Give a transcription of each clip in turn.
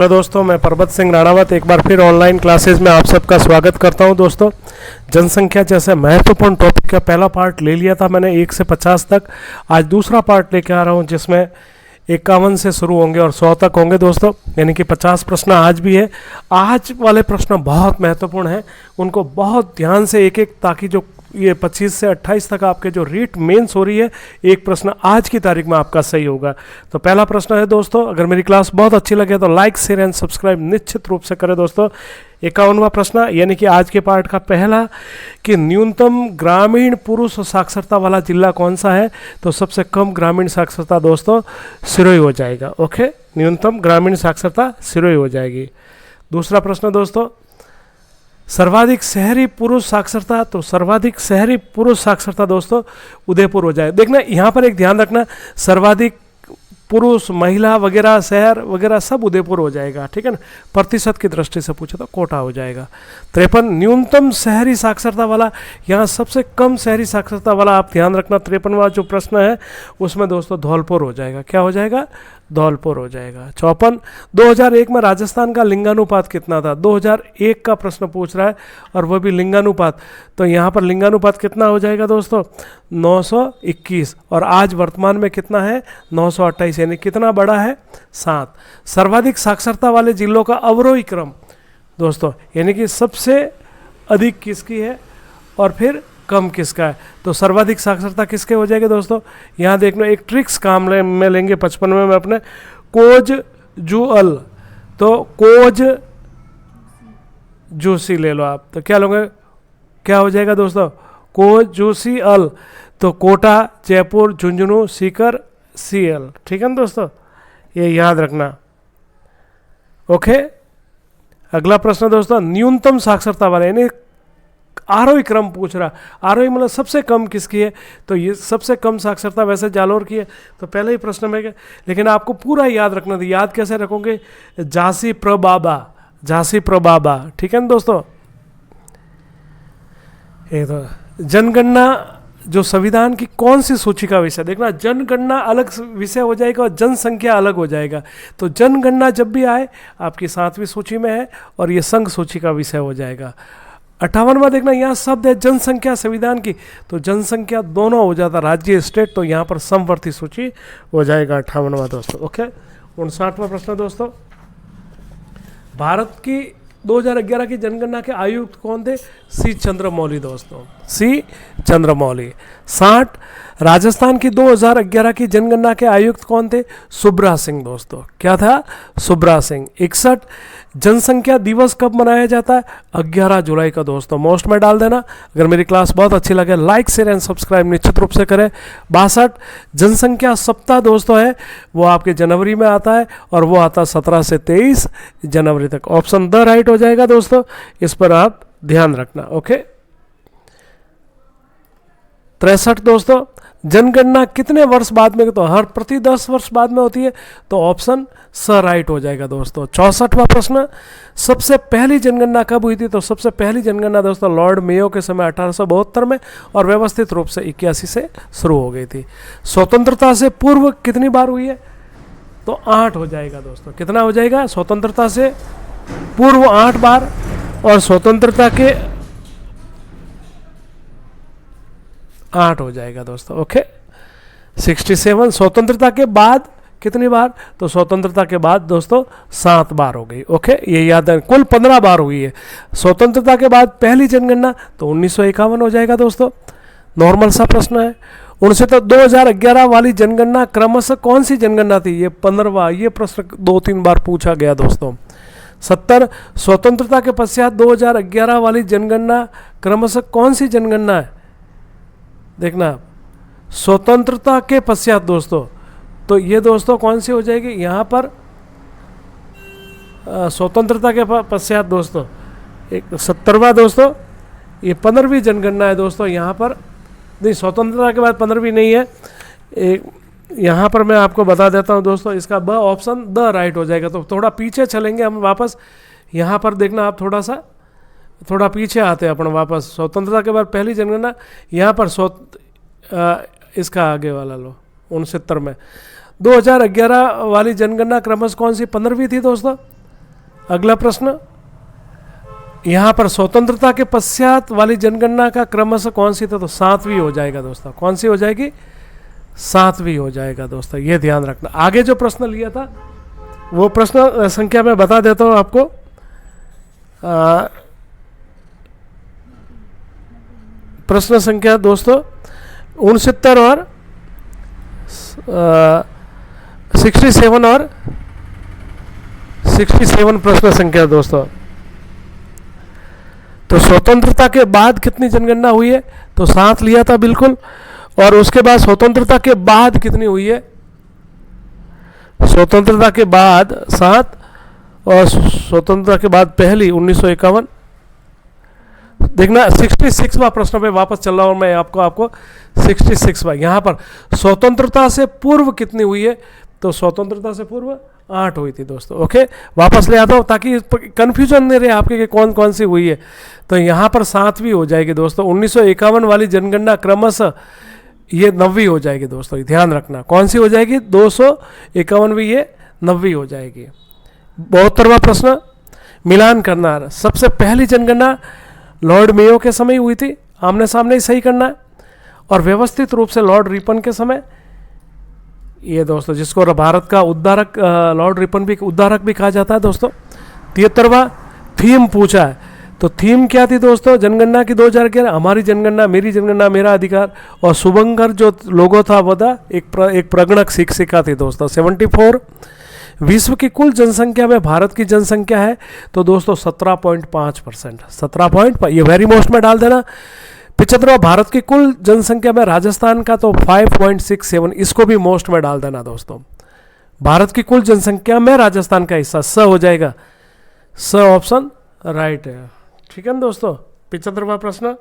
Hello दोस्तों, मैं परबत सिंह राणावत एक बार फिर ऑनलाइन क्लासेस में आप सबका स्वागत करता हूं। दोस्तों, जनसंख्या जैसे महत्वपूर्ण टॉपिक का पहला पार्ट ले लिया था मैंने 1 से 50 तक। आज दूसरा पार्ट लेके आ रहा हूं जिसमें 51 से शुरू होंगे और 100 तक होंगे दोस्तों, यानी कि 50 प्रश्न आज भी है। आज वाले प्रश्न बहुत महत्वपूर्ण हैं, उनको बहुत ध्यान से एक एक, ताकि जो ये 25 से 28 तक आपके जो रीट मेंस हो रही है, एक प्रश्न आज की तारीख में आपका सही होगा। तो पहला प्रश्न है दोस्तों, अगर मेरी क्लास बहुत अच्छी लगे तो लाइक शेयर एंड सब्सक्राइब निश्चित रूप से करें दोस्तों। 51वां प्रश्न, यानी कि आज के पार्ट का पहला, कि न्यूनतम ग्रामीण पुरुष साक्षरता वाला जिला कौन सा है? तो सबसे कम ग्रामीण साक्षरता दोस्तों सिरोही हो जाएगा। ओके, न्यूनतम ग्रामीण साक्षरता सिरोही हो जाएगी। दूसरा प्रश्न दोस्तों, सर्वाधिक शहरी पुरुष साक्षरता, तो सर्वाधिक शहरी पुरुष साक्षरता दोस्तों उदयपुर हो जाए। देखना यहाँ पर एक ध्यान रखना, सर्वाधिक पुरुष महिला वगैरह शहर वगैरह सब उदयपुर हो जाएगा, ठीक है ना। प्रतिशत की दृष्टि से पूछे तो कोटा हो जाएगा। 53 न्यूनतम शहरी साक्षरता वाला, यहाँ सबसे कम शहरी साक्षरता वाला आप ध्यान रखना। 53वां जो प्रश्न है उसमें दोस्तों धौलपुर हो जाएगा। क्या हो जाएगा? धौलपुर हो जाएगा। 54 2001 में राजस्थान का लिंगानुपात कितना था? 2001 का प्रश्न पूछ रहा है और वह भी लिंगानुपात। तो यहाँ पर लिंगानुपात कितना हो जाएगा दोस्तों? 921। और आज वर्तमान में कितना है? 928, यानी कितना बड़ा है? 7। सर्वाधिक साक्षरता वाले जिलों का अवरोही क्रम दोस्तों, यानी कि सबसे अधिक किसकी है और फिर कम किसका है। तो सर्वाधिक साक्षरता किसके हो जाएगी दोस्तों? यहाँ देखना, एक ट्रिक्स काम में लेंगे 55 में अपने, कोज जुअल। तो कोज जूसी ले लो आप, तो क्या लोगे? क्या हो जाएगा दोस्तों? कोज जूसी अल। तो कोटा, जयपुर, झुंझुनू, सीकर, सीएल, ठीक है ना दोस्तों, ये याद रखना। ओके, अगला प्रश्न दोस्तों, न्यूनतम साक्षरता वाले, यानी आरोही क्रम पूछ रहा। आरोही मतलब सबसे कम किसकी है? तो ये सबसे कम साक्षरता वैसे जालोर की है, तो पहले ही प्रश्न में क्या, लेकिन आपको पूरा याद रखना था। याद कैसे रखोगे? झांसी प्रबाबा, झांसी प्रबाबा, ठीक है ना दोस्तों। ये तो जनगणना जो संविधान की कौन सी सूची का विषय, देखना, जनगणना अलग विषय हो जाएगा और जनसंख्या अलग हो जाएगा। तो जनगणना जब भी आए आपकी 7वीं सूची में है और ये संघ सूची का विषय हो जाएगा। 58वां देखना, यहाँ शब्द है जनसंख्या संविधान की, तो जनसंख्या दोनों हो जाता, राज्य स्टेट, तो यहाँ पर समवर्ती सूची हो जाएगा 58वां दोस्तों। ओके, 59वां प्रश्न दोस्तों, भारत की 2011 की जनगणना के आयुक्त कौन थे? सी चंद्रमौली दोस्तों, सी चंद्रमौली। 60 राजस्थान की 2011 की जनगणना के आयुक्त कौन थे? सुब्रा सिंह दोस्तों। क्या था? सुब्रा सिंह। 61 जनसंख्या दिवस कब मनाया जाता है? 11 जुलाई का दोस्तों। मोस्ट में डाल देना। अगर मेरी क्लास बहुत अच्छी लगे लाइक शेयर एंड सब्सक्राइब निश्चित रूप से करें। 62 जनसंख्या सप्ताह दोस्तों है, वो आपके जनवरी में आता है और वो आता 17 से 23 जनवरी तक। ऑप्शन द राइट हो जाएगा दोस्तों, इस पर आप ध्यान रखना। ओके, 63 दोस्तों, जनगणना कितने वर्ष बाद में? तो हर प्रति 10 वर्ष बाद में होती है, तो ऑप्शन स राइट हो जाएगा दोस्तों। 64वां प्रश्न, सबसे पहली जनगणना कब हुई थी? तो सबसे पहली जनगणना दोस्तों लॉर्ड मेयो के समय 1872 में, और व्यवस्थित रूप से 81 से शुरू हो गई थी। स्वतंत्रता से पूर्व कितनी बार हुई है? तो 8 हो जाएगा दोस्तों। कितना हो जाएगा? स्वतंत्रता से पूर्व 8 बार और स्वतंत्रता के 8 हो जाएगा दोस्तों। ओके, 67 स्वतंत्रता के बाद कितनी बार? तो स्वतंत्रता के बाद दोस्तों 7 बार हो गई। ओके, ये याद है, कुल 15 बार हुई है। स्वतंत्रता के बाद पहली जनगणना तो 1951 हो जाएगा दोस्तों। नॉर्मल सा प्रश्न है। 69 2011 वाली जनगणना क्रमशः कौन सी जनगणना थी? ये 15वां, ये प्रश्न 2-3 बार पूछा गया दोस्तों। 70 स्वतंत्रता के पश्चात 2011 वाली जनगणना क्रमशः कौन सी जनगणना है? देखना, स्वतंत्रता के पश्चात दोस्तों, तो ये दोस्तों कौन सी हो जाएगी? यहाँ पर स्वतंत्रता के पश्चात दोस्तों एक 70वां दोस्तों, ये 15वीं जनगणना है दोस्तों। यहाँ पर नहीं, स्वतंत्रता के बाद 15वीं नहीं है। एक यहाँ पर मैं आपको बता देता हूँ दोस्तों, इसका ब ऑप्शन द राइट हो जाएगा। तो थोड़ा पीछे चलेंगे हम वापस। यहाँ पर देखना आप थोड़ा पीछे आते हैं अपन वापस। स्वतंत्रता के बाद पहली जनगणना, यहाँ पर इसका आगे वाला लो 69 में 2011 वाली जनगणना क्रमश कौन सी 15वीं थी दोस्तों? अगला प्रश्न, यहाँ पर स्वतंत्रता के पश्चात वाली जनगणना का क्रमशः कौन सी था, तो 7वीं हो जाएगा दोस्तों। कौन सी हो जाएगी, 7वीं हो जाएगा दोस्तों, ये ध्यान रखना। आगे जो प्रश्न लिया था वो प्रश्न संख्या मैं बता देता हूँ आपको। प्रश्न संख्या दोस्तों 69 और 67 और 67 प्रश्न संख्या दोस्तों। तो स्वतंत्रता के बाद कितनी जनगणना हुई है, तो 7 लिया था बिल्कुल। और उसके बाद स्वतंत्रता के बाद कितनी हुई है, स्वतंत्रता के बाद 7 और स्वतंत्रता के बाद पहली 1951। देखना 66वां प्रश्न पे वापस चल रहा हूं मैं आपको 66वां। यहाँ पर स्वतंत्रता से पूर्व कितनी हुई है, तो स्वतंत्रता से पूर्व 8 हुई थी दोस्तों। ओके, वापस ले आता हूँ ताकि कंफ्यूजन नहीं रहे आपके कि कौन कौन सी हुई है। तो यहाँ पर 7वीं हो जाएगी दोस्तों। 1951 वाली जनगणना क्रमशः ये 9वीं हो जाएगी दोस्तों, ध्यान रखना। कौन सी हो जाएगी, 251वीं, ये 9वीं हो जाएगी। 72वां प्रश्न, मिलान करना। सबसे पहली जनगणना लॉर्ड मेयो के समय हुई थी, आमने सामने ही सही करना है। और व्यवस्थित रूप से लॉर्ड रिपन के समय, ये दोस्तों जिसको भारत का उद्धारक, लॉर्ड रिपन भी उद्धारक भी कहा जाता है दोस्तों। 73वां थीम पूछा है, तो थीम क्या थी दोस्तों जनगणना की 2011, हमारी जनगणना मेरी जनगणना मेरा अधिकार। और शुभंकर जो लोगो था वो था एक प्रगणक शिक्षिका थी दोस्तों। 74 विश्व की कुल जनसंख्या में भारत की जनसंख्या है, तो दोस्तों 17.5%, 17. ये वेरी मोस्ट में डाल देना। 75 भारत की कुल जनसंख्या में राजस्थान का तो 5.67, इसको भी मोस्ट में डाल देना दोस्तों। भारत की कुल जनसंख्या में राजस्थान का हिस्सा स हो जाएगा, स ऑप्शन राइट है। ठीक है ना दोस्तों। 75वां प्रश्न,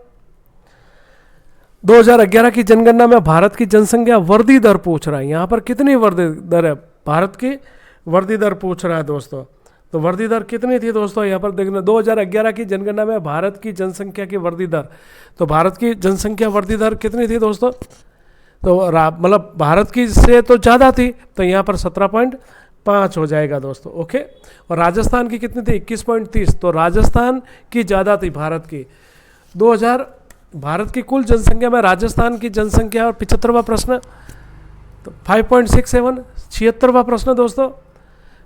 2011 की जनगणना में भारत की जनसंख्या वृद्धि दर पूछ रहा है। यहाँ पर कितनी वृद्धि दर है, भारत की वृद्धि दर पूछ रहा है दोस्तों। तो वृद्धि दर कितनी थी दोस्तों, यहाँ पर देखना 2011 की जनगणना में भारत की जनसंख्या की वृद्धि दर, तो भारत की जनसंख्या वृद्धि दर कितनी थी दोस्तों, तो मतलब भारत की से तो ज़्यादा थी, तो यहाँ पर 17.5 हो जाएगा दोस्तों। ओके, और राजस्थान की कितनी थी, 21.30, तो राजस्थान की ज़्यादा थी भारत की। 2000 भारत की कुल जनसंख्या में राजस्थान की जनसंख्या। और 75वां प्रश्न, तो 5.67। 76वां प्रश्न दोस्तों,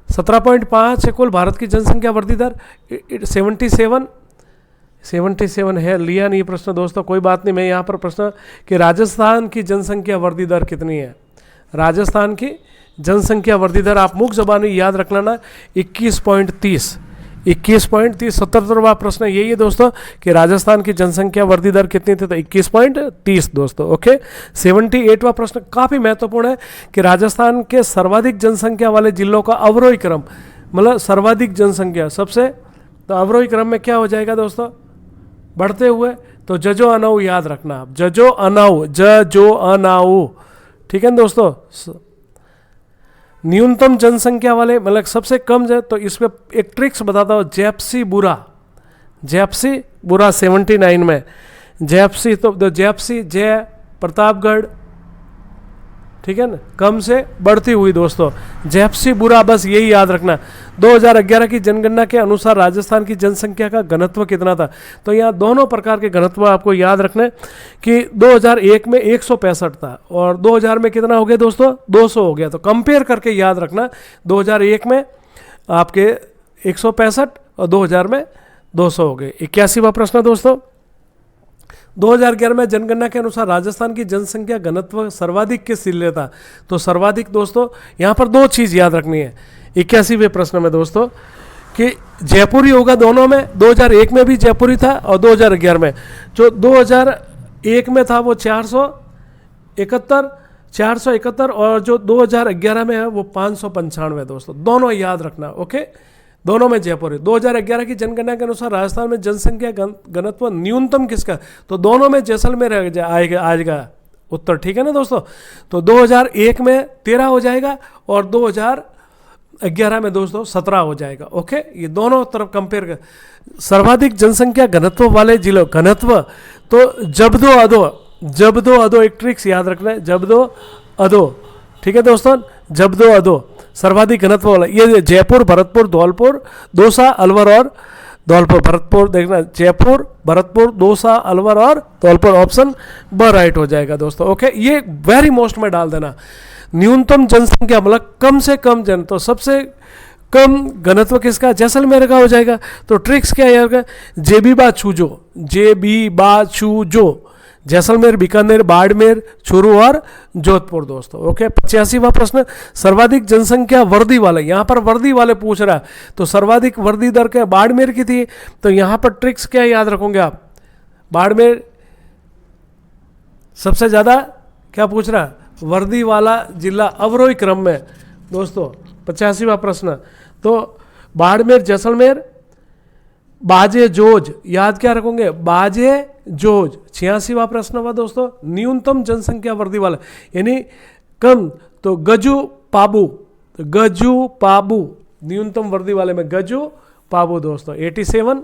17.5 है कुल भारत की जनसंख्या वृद्धि दर। 77 है, लिया नहीं प्रश्न दोस्तों, कोई बात नहीं। मैं यहाँ पर प्रश्न कि राजस्थान की जनसंख्या वृद्धि दर कितनी है, राजस्थान की जनसंख्या वृद्धि दर आप मुख्य जबानी याद रखना ना, 21.30। 21.30। 77वां प्रश्न यही है दोस्तों कि राजस्थान की जनसंख्या वृद्धि दर कितनी थी, तो 21.30 दोस्तों। ओके, 78वां प्रश्न काफ़ी महत्वपूर्ण है कि राजस्थान के सर्वाधिक जनसंख्या वाले जिलों का अवरोही क्रम, मतलब सर्वाधिक जनसंख्या सबसे, तो अवरोही क्रम में क्या हो जाएगा दोस्तों, बढ़ते हुए। तो जजो अनाऊ याद रखना आप, जजो अनाऊ। ठीक है ना दोस्तों। न्यूनतम जनसंख्या वाले मतलब सबसे कम है, तो इसमें एक ट्रिक्स बताता हूँ। जैप्सी बुरा 79 में, जैप्सी तो जैप्सी जय प्रतापगढ़, ठीक है ना, कम से बढ़ती हुई दोस्तों, जैप्सी बुरा, बस यही याद रखना। 2011 की जनगणना के अनुसार राजस्थान की जनसंख्या का घनत्व कितना था, तो यहाँ दोनों प्रकार के घनत्व आपको याद रखने कि 2001 में 165 था और 2000 में कितना हो गया दोस्तों, 200 हो गया। तो कंपेयर करके याद रखना, 2001 में आपके 165 और 2000 में 200 हो गए। 81वां प्रश्न दोस्तों, 2011 में जनगणना के अनुसार राजस्थान की जनसंख्या घनत्व सर्वाधिक किस जिले था, तो सर्वाधिक दोस्तों यहाँ पर दो चीज़ याद रखनी है 81वें प्रश्न में दोस्तों कि जयपुरी होगा दोनों में। 2001 में भी जयपुरी था और 2011 में, जो 2001 में था वो 471 और जो 2011 में है वो 595 दोस्तों, दोनों याद रखना। ओके, दोनों में जयपुरी। 2011 की जनगणना के अनुसार राजस्थान में जनसंख्या घनत्व न्यूनतम किसका, तो दोनों में जैसलमेर आएगा उत्तर। ठीक है ना दोस्तों। तो 2001 में 13 हो जाएगा और 2011 में दोस्तों 17 हो जाएगा। ओके, ये दोनों तरफ कंपेयर कर। सर्वाधिक जनसंख्या घनत्व वाले जिलों, घनत्व तो जबदो अदो एक ट्रिक्स याद रखना है, जबदो अदो। ठीक है दोस्तों, जबदो अदो सर्वाधिक घनत्व वाला, ये जयपुर, भरतपुर, धौलपुर, दौसा, अलवर और धौलपुर। भरतपुर देखना, जयपुर, भरतपुर, दौसा, अलवर और धौलपुर, ऑप्शन ब राइट हो जाएगा दोस्तों। ओके, ये वेरी मोस्ट में डाल देना। न्यूनतम जनसंख्या मतलब कम से कम जन, तो सबसे कम घनत्व किसका, जैसलमेर का हो जाएगा। तो ट्रिक्स क्या है, जेबी बा छूजो, जेबी बा छूजो, जैसलमेर, बीकानेर, बाड़मेर, चूरू और जोधपुर दोस्तों। ओके, 85वां प्रश्न, सर्वाधिक जनसंख्या वर्दी वाले, यहाँ पर वर्दी वाले पूछ रहा है, तो सर्वाधिक वर्दी दर क्या बाड़मेर की थी। तो यहाँ पर ट्रिक्स क्या याद रखोगे आप, बाड़मेर सबसे ज़्यादा क्या पूछ रहा है, वर्दी वाला जिला अवरोही क्रम में दोस्तों। 85वां प्रश्न, तो बाड़मेर, जैसलमेर, बाजे जोज, याद क्या रखोगे, बाजे जोज। 86वां प्रश्न हुआ दोस्तों, न्यूनतम जनसंख्या वर्दी वाला यानी कम, तो गजू पाबू, तो गजू पाबू न्यूनतम वर्दी वाले में गजू पाबू दोस्तों। 87,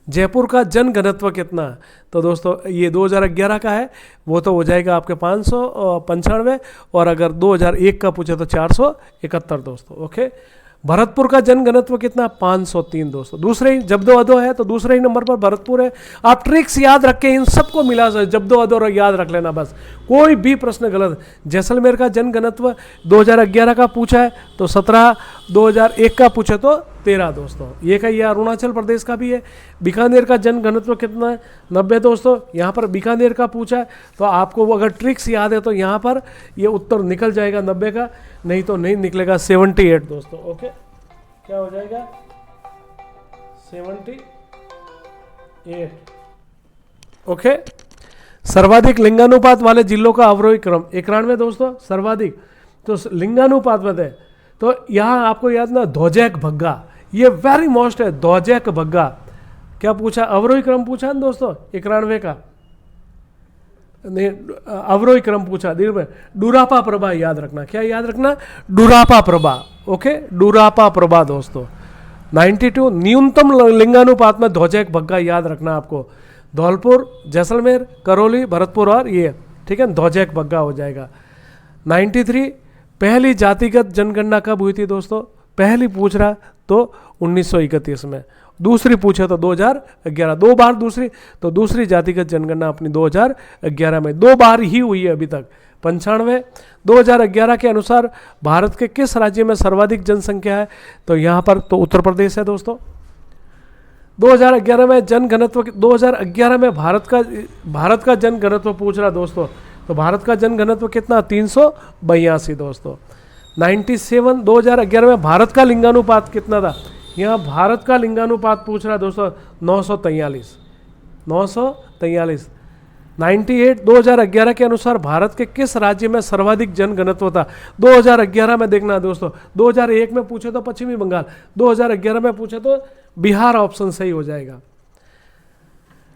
जयपुर का जन घनत्व कितना है, तो दोस्तों ये 2011 का है, वो तो हो जाएगा आपके 595, और अगर 2001 का पूछे तो 471 दोस्तों। ओके, भरतपुर का जन घनत्व कितना, 503 दोस्तों। दूसरे ही जब्दो अदो है तो दूसरे ही नंबर पर भरतपुर है। आप ट्रिक्स याद रख के इन सबको मिला जब्दो अदो याद रख लेना बस, कोई भी प्रश्न गलत। जैसलमेर का जन घनत्व 2011 का पूछा है तो 17, 2001 का पूछे तो 13 दोस्तों। ये का ये अरुणाचल प्रदेश का भी है। बीकानेर का जन घनत्व कितना है, 90 दोस्तों। यहाँ पर बीकानेर का पूछा है तो आपको वो अगर ट्रिक्स याद है तो यहाँ पर ये उत्तर निकल जाएगा 90 का, नहीं तो नहीं निकलेगा 78 दोस्तों। ओके, क्या हो जाएगा 78। ओके, सर्वाधिक लिंगानुपात वाले जिलों का अवरोही क्रम 91 दोस्तों, सर्वाधिक। तो लिंगानुपात में थे तो यहाँ आपको याद ना, ध्वजैक भग्गा, ये वेरी मोस्ट है, ध्वजैक भग्गा। क्या पूछा, अवरोही क्रम पूछा ना दोस्तों 91 का, नहीं अवरोही क्रम पूछा। डुरापा प्रभा याद रखना, क्या याद रखना, डुरापा प्रभा। ओके, डुरापा प्रभा दोस्तों। 92, न्यूनतम लिंगानुपात में ध्वजैक भग्गा याद रखना आपको। धौलपुर, जैसलमेर, करौली, भरतपुर और ये, ठीक है, ध्वजैक भग्गा हो जाएगा। 93, पहली जातिगत जनगणना कब हुई थी दोस्तों, पहली पूछ रहा तो 1931 में, दूसरी पूछे तो 2011, 2 बार दूसरी, तो दूसरी जातिगत जनगणना अपनी 2011 में 2 बार ही हुई है अभी तक। 95, 2011 के अनुसार भारत के किस राज्य में सर्वाधिक जनसंख्या है, तो यहाँ पर तो उत्तर प्रदेश है दोस्तों। 2011 में जन घनत्व, 2011 में भारत का जन घनत्व पूछ रहा दोस्तों, तो भारत का जन घनत्व कितना, 382 दोस्तों। 97, 2011 में भारत का लिंगानुपात कितना था, यहाँ भारत का लिंगानुपात पूछ रहा है दोस्तों, 943। 98, 2011 के अनुसार भारत के किस राज्य में सर्वाधिक जन घनत्व था, 2011 में देखना दोस्तों। 2001 में पूछे तो पश्चिमी बंगाल, 2011 में पूछे तो बिहार, ऑप्शन सही हो जाएगा।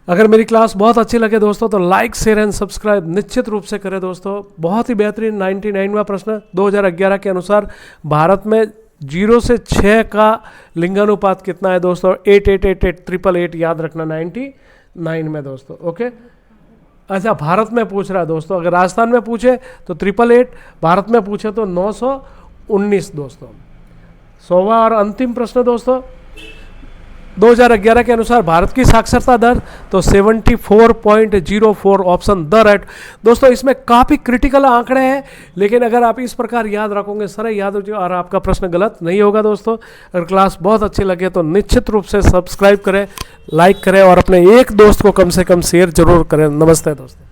अगर मेरी क्लास बहुत अच्छी लगे दोस्तों तो लाइक, शेयर एंड सब्सक्राइब निश्चित रूप से करें दोस्तों। बहुत ही बेहतरीन 99वां प्रश्न, 2011 के अनुसार भारत में 0 से 6 का लिंगानुपात कितना है दोस्तों, 8888 याद रखना 99 में दोस्तों। ओके, अच्छा भारत में पूछ रहा है दोस्तों, अगर राजस्थान में पूछे तो 888, भारत में पूछे तो 919 दोस्तों। 100वां और अंतिम प्रश्न दोस्तों, 2011 के अनुसार भारत की साक्षरता दर तो 74.04, ऑप्शन द राइट दोस्तों। इसमें काफ़ी क्रिटिकल आंकड़े हैं, लेकिन अगर आप इस प्रकार याद रखोगे सर याद हो जाए और आपका प्रश्न गलत नहीं होगा दोस्तों। अगर क्लास बहुत अच्छी लगे तो निश्चित रूप से सब्सक्राइब करें, लाइक करें और अपने एक दोस्त को कम से कम शेयर जरूर करें। नमस्ते दोस्तों।